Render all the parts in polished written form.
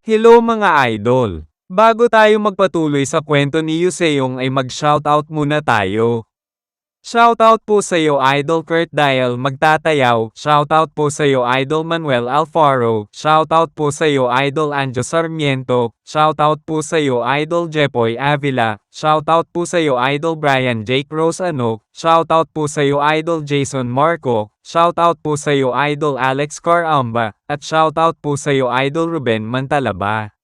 Hello mga idol! Bago tayo magpatuloy sa kwento ni Yuseong ay mag-shoutout muna tayo. Shoutout po sa iyo Idol Kurt Dial Magtatayaw, shoutout po sa iyo Idol Manuel Alfaro, shoutout po sa iyo Idol Anjo Sarmiento, shoutout po sa iyo Idol Jepoy Avila, shoutout po sa iyo Idol Brian Jake Rosano, shoutout po sa iyo Idol Jason Marco, shoutout po sa iyo Idol Alex Caramba, at shoutout po sa iyo Idol Ruben Mantalaba.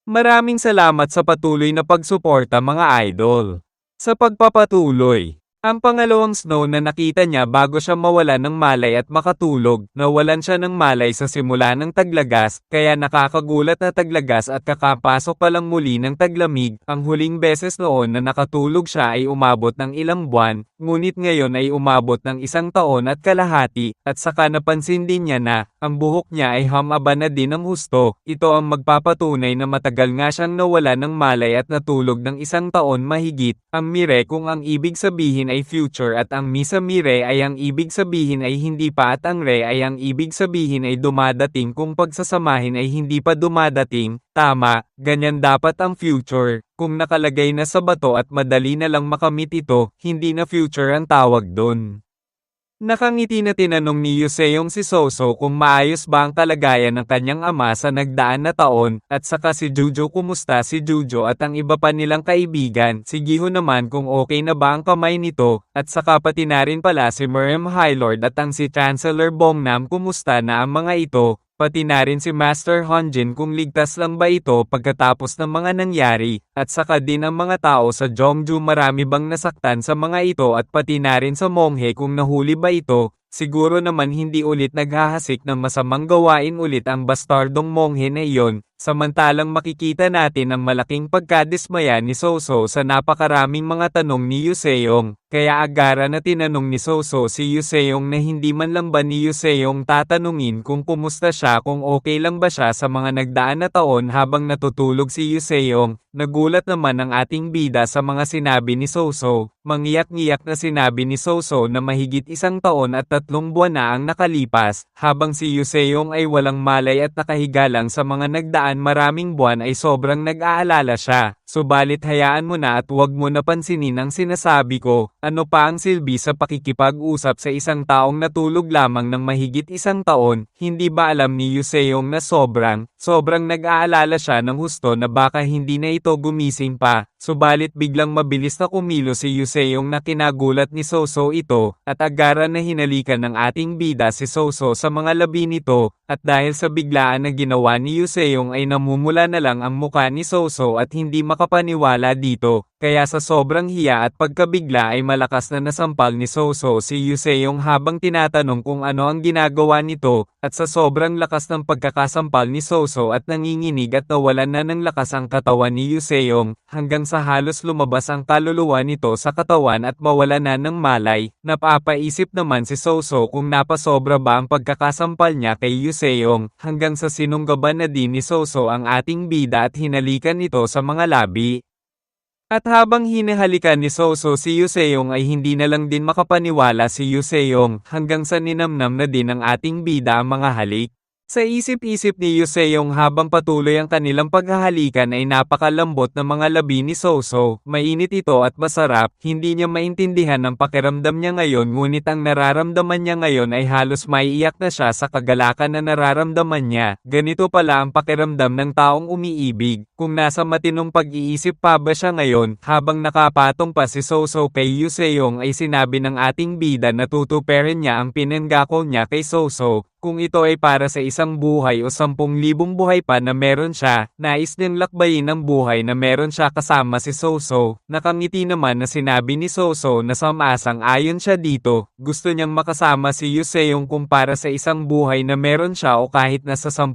Maraming salamat sa patuloy na pagsuporta mga idol. Sa pagpapatuloy, ang pangalawang snow na nakita niya bago siya mawala ng malay at makatulog, nawalan siya ng malay sa simula ng taglagas, kaya nakakagulat na taglagas at kakapasok pa lang muli ng taglamig. Ang huling beses noon na nakatulog siya ay umabot ng ilang buwan, ngunit ngayon ay umabot ng 1 taon at kalahati, at saka napansin din niya na, ang buhok niya ay humaba na din ng husto. Ito ang magpapatunay na matagal nga siyang nawala ng malay at natulog ng 1 taon mahigit. Ang mire kung ang ibig sabihin ay future at ang mi sa mire ay ang ibig sabihin ay hindi pa at ang re ay ang ibig sabihin ay dumadating kung pagsasamahin ay hindi pa dumadating. Tama, ganyan dapat ang future. Kung nakalagay na sa bato at madali na lang makamit ito, hindi na future ang tawag doon. Nakangiti na tinanong ni Yuseong si Soso kung maayos ba ang kalagayan ng kanyang ama sa nagdaan na taon, at saka si Jujo kumusta si Jujo at ang iba pa nilang kaibigan, si Giho naman kung okay na ba ang kamay nito, at saka pati na rin pala si Merem Highlord at ang si Chancellor Bongnam kumusta na ang mga ito. Pati na rin si Master Honjin kung ligtas lang ba ito pagkatapos ng mga nangyari, at saka din ang mga tao sa Jeongju marami bang nasaktan sa mga ito at pati na rin sa monghe kung nahuli ba ito. Siguro naman hindi ulit naghahasik ng masamang gawain ulit ang bastardong monghe na iyon, samantalang makikita natin ang malaking pagkadismaya ni Soso sa napakaraming mga tanong ni Yuseong, kaya agara na tinanong ni Soso si Yuseong na hindi man lang ba ni Yuseong tatanungin kung kumusta siya kung okay lang ba siya sa mga nagdaan na taon habang natutulog si Yuseong. Nagulat naman ang ating bida sa mga sinabi ni Soso, mangiyak-ngiyak na sinabi ni Soso na mahigit 1 taon at 3 buwan na ang nakalipas, habang si Yuseong ay walang malay at nakahiga lang sa mga nagdaan maraming buwan ay sobrang nag-aalala siya. Subalit hayaan mo na at huwag mo na pansinin ang sinasabi ko, ano pa ang silbi sa pakikipag-usap sa isang taong natulog lamang ng mahigit 1 taon, hindi ba alam ni Yuseong na sobrang nag-aalala siya ng husto na baka hindi na ito gumising pa, subalit biglang mabilis na kumilos si Yuseong na kinagulat ni Soso ito, at agara na hinalikan ng ating bida si Soso sa mga labi nito, at dahil sa biglaan na ginawa ni Yuseong ay namumula na lang ang muka ni Soso at hindi makapaniwala dito. Kaya sa sobrang hiya at pagkabigla ay malakas na nasampal ni Soso si Yuseong habang tinatanong kung ano ang ginagawa nito, at sa sobrang lakas ng pagkakasampal ni Soso at nanginginig at nawalan na ng lakas ang katawan ni Yuseong, hanggang sa halos lumabas ang kaluluwa nito sa katawan at mawala na ng malay. Napapaisip naman si Soso kung napasobra ba ang pagkakasampal niya kay Yuseong, hanggang sa sinunggaban na din ni Soso ang ating bida at hinalikan ito sa mga labi. At habang hinahalikan ni Soso si Yuseong ay hindi na lang din makapaniwala si Yuseong, hanggang sa ninamnam na din ng ating bida ang mga halik. Sa isip-isip ni Yuseong habang patuloy ang kanilang paghahalikan ay napakalambot ng mga labi ni Soso. Mainit ito at masarap, hindi niya maintindihan ang pakiramdam niya ngayon, ngunit ang nararamdaman niya ngayon ay halos maiiyak na siya sa kagalakan na nararamdaman niya. Ganito pala ang pakiramdam ng taong umiibig. Kung nasa matinong pag-iisip pa ba siya ngayon, habang nakapatong pa si Soso kay Yuseong ay sinabi ng ating bida na tutuperin niya ang pinanggako niya kay Soso. Kung ito ay para sa 1 buhay o 10,000 buhay pa na meron siya, nais niyang lakbayin ang buhay na meron siya kasama si Soso. Nakangiti naman na sinabi ni Soso na sumasang-ayon siya dito. Gusto niyang makasama si Yuseong kung para sa 1 buhay na meron siya o kahit nasa 10,000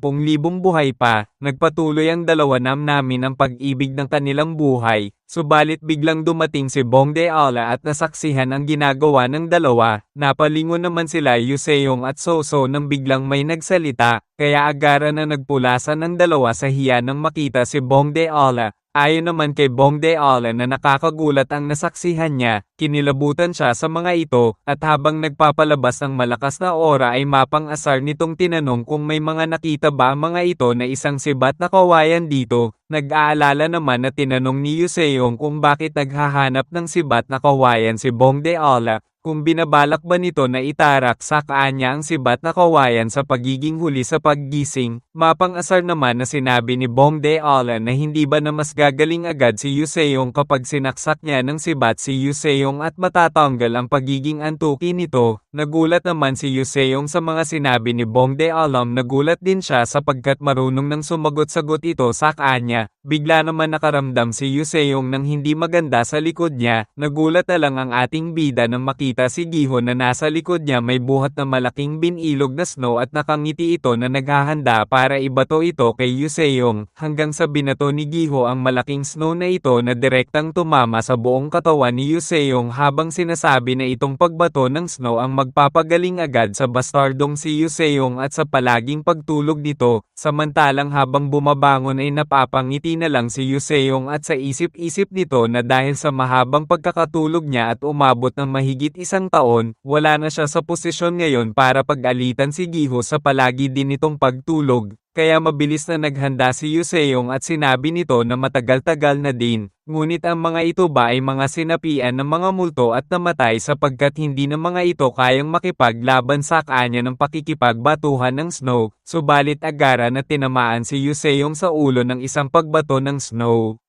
buhay pa. Nagpatuloy ang dalawa namin ang pag-ibig ng kanilang buhay. Subalit biglang dumating si Bongdeala at nasaksihan ang ginagawa ng dalawa. Napalingon naman sila Yuseong at Soso nang biglang may nagsalita, kaya agara na nagpulasan ng dalawa sa hiya nang makita si Bongdeala. Ayon naman kay Bong Deola na nakakagulat ang nasaksihan niya, kinilabutan siya sa mga ito, at habang nagpapalabas ng malakas na aura ay mapang-asar nitong tinanong kung may mga nakita ba ang mga ito na isang sibat na kawayan dito. Nag-aalala naman na tinanong ni Yuseong kung bakit naghahanap ng sibat na kawayan si Bong Deola, kung binabalak ba nito na itarak sa kanya ang sibat na kawayan sa pagiging huli sa paggising. Mapang-asar naman na sinabi ni Bong Deola na hindi ba na mas gagaling agad si Yuseong kapag sinaksak niya ng sibat si Yuseong at matatanggal ang pagiging antuki nito. Nagulat naman si Yuseong sa mga sinabi ni Bong Deola. Nagulat din siya sapagkat marunong nang sumagot-sagot ito sa kanya. Bigla naman nakaramdam si Yuseong ng hindi maganda sa likod niya. Nagulat na lang ang ating bida nang makita si Giho na nasa likod niya may buhat na malaking binilog na snow at nakangiti ito na naghahanda para ibato ito kay Yuseong, hanggang sa binato ni Giho ang malaking snow na ito na direktang tumama sa buong katawan ni Yuseong habang sinasabi na itong pagbato ng snow ang magpapagaling agad sa bastardong si Yuseong at sa palaging pagtulog nito. Samantalang habang bumabangon ay napapangiti na lang si Yuseong at sa isip-isip nito na dahil sa mahabang pagkakatulog niya at umabot ng mahigit isang taon, wala na siya sa posisyon ngayon para pag-alitan si Giho sa palagi din nitong pagtulog. Kaya mabilis na naghanda si Yuseong at sinabi nito na matagal-tagal na din. Ngunit ang mga ito ba ay mga sinapian ng mga multo at namatay sapagkat hindi na mga ito kayang makipaglaban sa kanya ng pakikipagbatuhan ng snow, subalit agara na tinamaan si Yuseong sa ulo ng isang pagbato ng snow.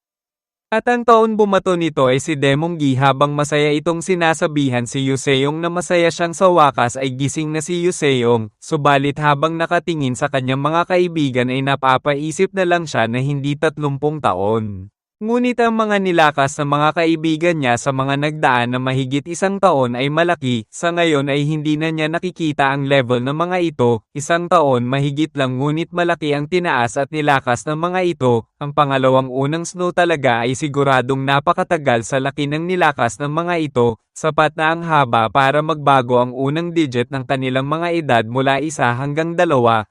At ang taon bumato nito ay si Demonggi habang masaya itong sinasabihan si Yuseong na masaya siyang sa wakas ay gising na si Yuseong, subalit habang nakatingin sa kanyang mga kaibigan ay napapaisip na lang siya na hindi 30 taon. Ngunit ang mga nilakas ng mga kaibigan niya sa mga nagdaan na mahigit isang taon ay malaki, sa ngayon ay hindi na niya nakikita ang level ng mga ito, isang taon mahigit lang ngunit malaki ang tinaas at nilakas ng mga ito. Ang pangalawang unang snow talaga ay siguradong napakatagal sa laki ng nilakas ng mga ito, sapat na ang haba para magbago ang unang digit ng kanilang mga edad mula 1 hanggang 2.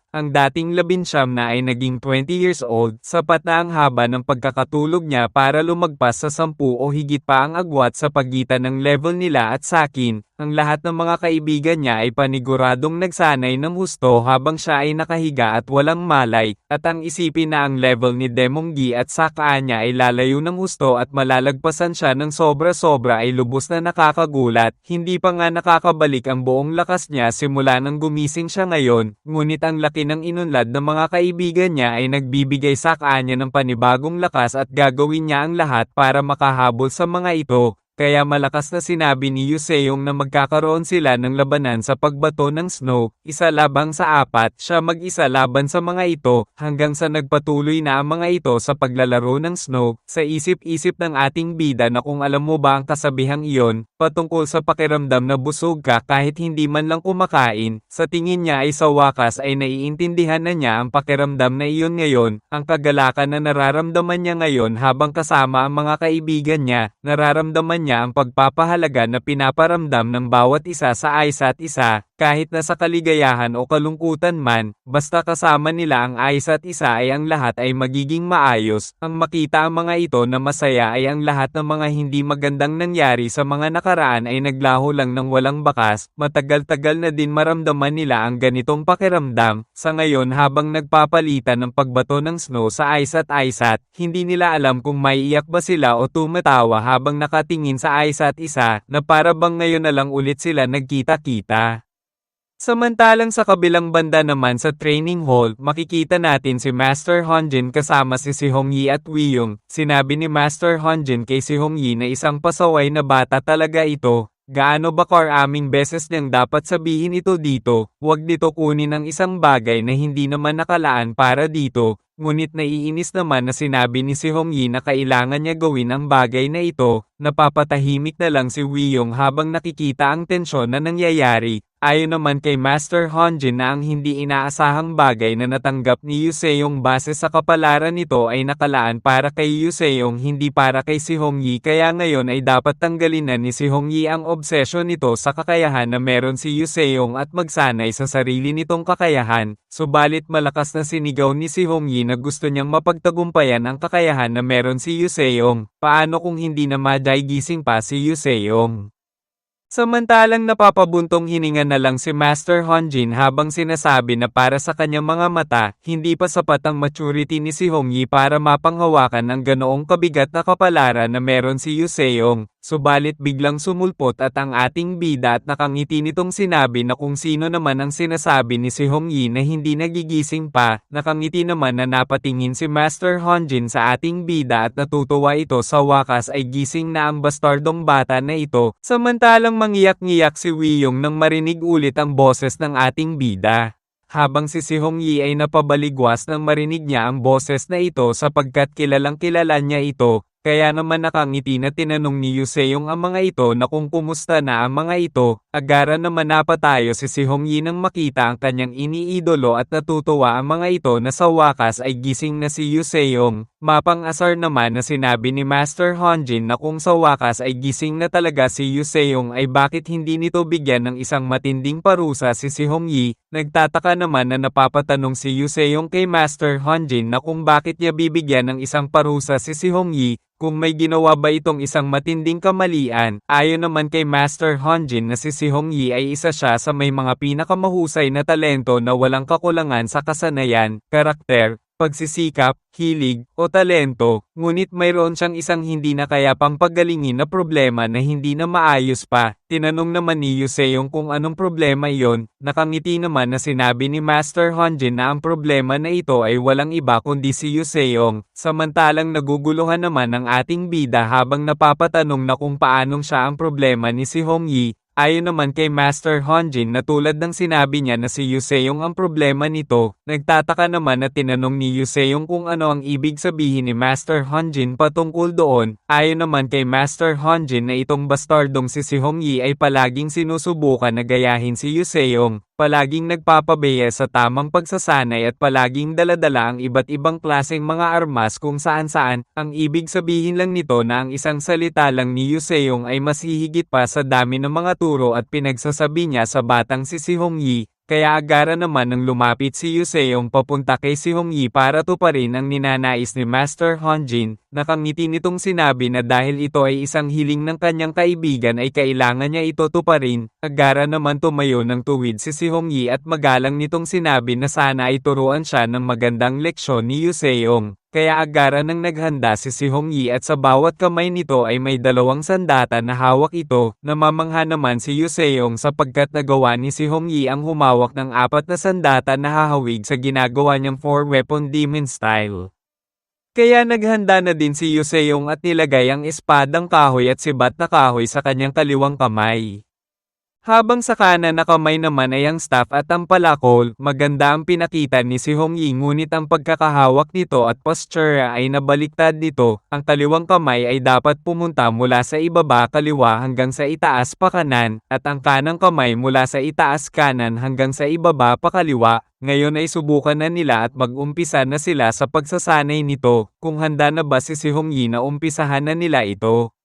Ang dating 19 na ay naging 20 years old, sapat na ang haba ng pagkakatulog niya para lumagpas sa 10 o higit pa ang agwat sa pagitan ng level nila at sakin. Ang lahat ng mga kaibigan niya ay paniguradong nagsanay ng husto habang siya ay nakahiga at walang malay, at ang isipin na ang level ni Demonggi at Saka niya ay lalayo ng husto at malalagpasan siya ng sobra-sobra ay lubos na nakakagulat. Hindi pa nga nakakabalik ang buong lakas niya simula nang gumising siya ngayon, ngunit ang laki ng inunlad ng mga kaibigan niya ay nagbibigay sa kanya ng panibagong lakas at gagawin niya ang lahat para makahabol sa mga ito. Kaya malakas na sinabi ni Yuseong na magkakaroon sila ng labanan sa pagbato ng snow, 1 labang sa 4, siya mag-isa laban sa mga ito, hanggang sa nagpatuloy na ang mga ito sa paglalaro ng snow. Sa isip-isip ng ating bida na kung alam mo ba ang kasabihang iyon, patungkol sa pakiramdam na busog ka kahit hindi man lang kumakain, sa tingin niya ay sa wakas ay naiintindihan na niya ang pakiramdam na iyon ngayon, ang kagalakan na nararamdaman niya ngayon habang kasama ang mga kaibigan niya, nararamdaman niya ang pagpapahalaga na pinaparamdam ng bawat isa sa isa't isa, kahit na sa kaligayahan o kalungkutan man, basta kasama nila ang isa't isa ay ang lahat ay magiging maayos. Ang makita ang mga ito na masaya ay ang lahat ng mga hindi magandang nangyari sa mga nakaraan ay naglaho lang ng walang bakas. Matagal-tagal na din maramdaman nila ang ganitong pakiramdam. Sa ngayon habang nagpapalitan ng pagbato ng snow sa isa't hindi nila alam kung maiiyak ba sila o tumatawa habang nakatingin sa isa't isa, na para bang ngayon na lang ulit sila nagkita-kita. Samantalang sa kabilang banda naman sa training hall, makikita natin si Master Honjin kasama si Hongyi at Wiyong. Sinabi ni Master Honjin kay Hongyi na isang pasaway na bata talaga ito. Gaano ba karaming beses niyang dapat sabihin ito dito, huwag nito kunin ang isang bagay na hindi naman nakalaan para dito. Ngunit naiinis naman na sinabi ni Hongyi na kailangan niya gawin ang bagay na ito. Napapatahimik na lang si Wiyong habang nakikita ang tensyon na nangyayari. Ayon naman kay Master Honjin na ang hindi inaasahang bagay na natanggap ni Yu Seong base sa kapalaran nito ay nakalaan para kay Yu Seong hindi para kay si Hongyi kaya ngayon ay dapat tanggalin na ni si Hongyi ang obsesyon nito sa kakayahan na meron si Yu Seong at magsanay sa sarili nitong kakayahan, subalit malakas na sinigaw ni si Hongyi na gusto niyang mapagtagumpayan ang kakayahan na meron si Yu Seong, paano kung hindi na gising pa si Yu Seong? Samantalang napapabuntong hininga na lang si Master Honjin habang sinasabi na para sa kanyang mga mata, hindi pa sapat ang maturity ni si Hongyi para mapanghawakan ang ganoong kabigat na kapalaran na meron si Yu Seong. Subalit biglang sumulpot at ang ating bida at nakangiti nitong sinabi na kung sino naman ang sinasabi ni si Hongyi na hindi nagigising pa, nakangiti naman na napatingin si Master Honjin sa ating bida at natutuwa ito sa wakas ay gising na ang bastardong bata na ito, samantalang mangiyak-ngiyak si Wiyong nang marinig ulit ang boses ng ating bida. Habang si Hongyi ay napabaligwas nang marinig niya ang boses na ito sapagkat kilalang kilala niya ito, kaya naman nakangiti na tinanong ni Yu Seong ang mga ito na kung kumusta na ang mga ito, agara naman napatayo si Hongyi nang makita ang kanyang iniidolo at natutuwa ang mga ito na sa wakas ay gising na si Yu Seong. Mapang-asar naman na sinabi ni Master Honjin na kung sa wakas ay gising na talaga si Yu Seong ay bakit hindi nito bigyan ng isang matinding parusa si Hongyi. Nagtataka naman na napapatanong si Yu Seong kay Master Honjin na kung bakit niya bibigyan ng isang parusa si Hongyi, kung may ginawa ba itong isang matinding kamalian. Ayon naman kay Master Honjin na si Hongyi ay isa siya sa may mga pinakamahusay na talento na walang kakulangan sa kasanayan, karakter, pagsisikap, hilig, o talento, ngunit mayroon siyang isang hindi na kaya pang paggalingin na problema na hindi na maayos pa. Tinanong naman ni Yu Seong kung anong problema iyon, nakangiti naman na sinabi ni Master Honjin na ang problema na ito ay walang iba kundi si Yu Seong, samantalang naguguluhan naman ang ating bida habang napapatanong na kung paanong siya ang problema ni si Hongyi. Ayon naman kay Master Honjin na tulad ng sinabi niya na si Yu Seong ang problema nito, nagtataka naman na tinanong ni Yu Seong kung ano ang ibig sabihin ni Master Honjin patungkol doon. Ayon naman kay Master Honjin na itong bastardong si Hongyi ay palaging sinusubukan na gayahin si Yu Seong, palaging nagpapabeya sa tamang pagsasanay at palaging daladala ang iba't ibang klaseng mga armas kung saan-saan. Ang ibig sabihin lang nito na ang isang salita lang ni Yu Seong ay mas hihigit pa sa dami ng mga turo at pinagsasabi niya sa batang si Hongyi. Kaya agara naman nang lumapit si Yu Seong papunta kay si Hongyi para tuparin ang ninanais ni Master Honjin, nakangiti nitong sinabi na dahil ito ay isang hiling ng kanyang kaibigan ay kailangan niya ito tuparin. Agara naman tumayo ng tuwid si Hongyi at magalang nitong sinabi na sana ay turuan siya ng magandang leksyon ni Yu Seong. Kaya agara nang naghanda si Hongyi at sa bawat kamay nito ay may 2 sandata na hawak ito. Namamangha naman si Yu Seong sapagkat nagawa ni si Hongyi ang humawak ng 4 na sandata na hahawig sa ginagawa niyang 4-weapon demon style. Kaya naghanda na din si Yu Seong at nilagay ang espadang kahoy at sibat na kahoy sa kanyang kaliwang kamay. Habang sa kanan na kamay naman ay ang staff at ang palakol, maganda ang pinakita ni si Hongyi ngunit ang pagkakahawak nito at posture ay nabaliktad nito. Ang kaliwang kamay ay dapat pumunta mula sa ibaba kaliwa hanggang sa itaas pa kanan, at ang kanang kamay mula sa itaas kanan hanggang sa ibaba pa kaliwa. Ngayon ay subukan na nila at mag-umpisa na sila sa pagsasanay nito. Kung handa na ba si Hongyi na umpisahan na nila ito?